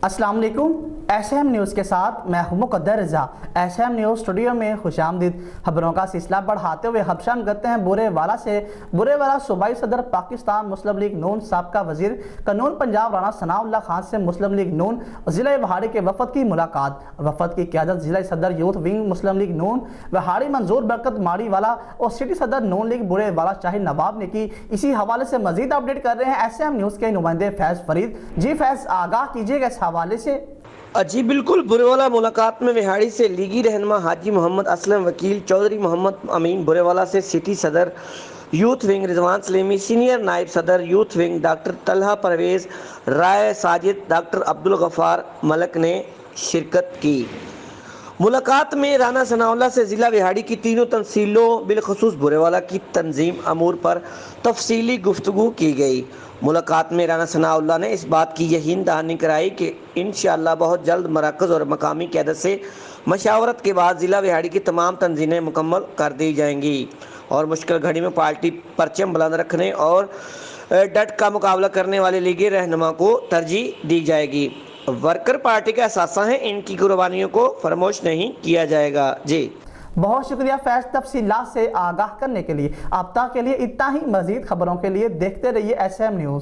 अस्सलाम वालेकुम। SM news के साथ मैं हूं मुक़द्दर रज़ा। एसएम न्यूज़ स्टूडियो में खुशामदीद। खबरों का सिलसिला बढ़ाते हुए खबशान करते हैं बुरेवाला से। बुरेवाला सूबाई सदर पाकिस्तान मुस्लिम लीग नून साबका वजीर कानून पंजाब राना सनाउल्लाह खान से मुस्लिम लीग नून ज़िला वहाड़ी के वफद की मुलाकात। वफद की क़यादत ज़िला सदर यूथ विंग मुस्लिम लीग नून वहाड़ी मंजूर बरकत माड़ीवाला और सिटी सदर नून लीग बुरेवाला शाहिद नवाब ने की। इसी हवाले से मजीद अपडेट कर रहे हैं एसएम न्यूज़ के नुमाइंदे फैज़ फरीद। जी फैज़, आगाह कीजिएगा इस हवाले से। जी बिल्कुल, बुरेवाला मुलाकात में विहाड़ी से लीगी रहनुमा हाजी मोहम्मद असलम, वकील चौधरी मोहम्मद अमीन, बुरेवाला से सिटी सदर youth wing Rizwan Salimi, senior नायब सदर youth wing doctor Talha Parvez, Rai Sajid, doctor Abdul Ghaffar Malik ने शिरकत की। मुलाकात में राना सनाउल्लाह से ज़िला विहाड़ी की तीनों तहसीलों बिलखसूस बुरेवाला की तंजीम अमूर पर तफसीली गुफ्तगू की गई। मुलाकात में राना सनाउल्लाह ने इस बात की यकीन दहानी कराई कि इंशाअल्लाह बहुत जल्द मरकज़ और मकामी क़यादत से मशावरत के बाद ज़िला विहाड़ी की तमाम तंजीमें मुकम्मल कर दी जाएंगी और मुश्किल घड़ी में पार्टी परचम बुलंद रखने और डट का मुकाबला करने वाले लीगी रहनुमा को तरजीह दी जाएगी। वर्कर पार्टी का एहसास है, इनकी कुर्बानियों को फरामोश नहीं किया जाएगा। जी बहुत शुक्रिया फैज़, तफसीलात से आगाह करने के लिए। अब तक के लिए इतना ही। मजीद खबरों के लिए देखते रहिए एसएम न्यूज़।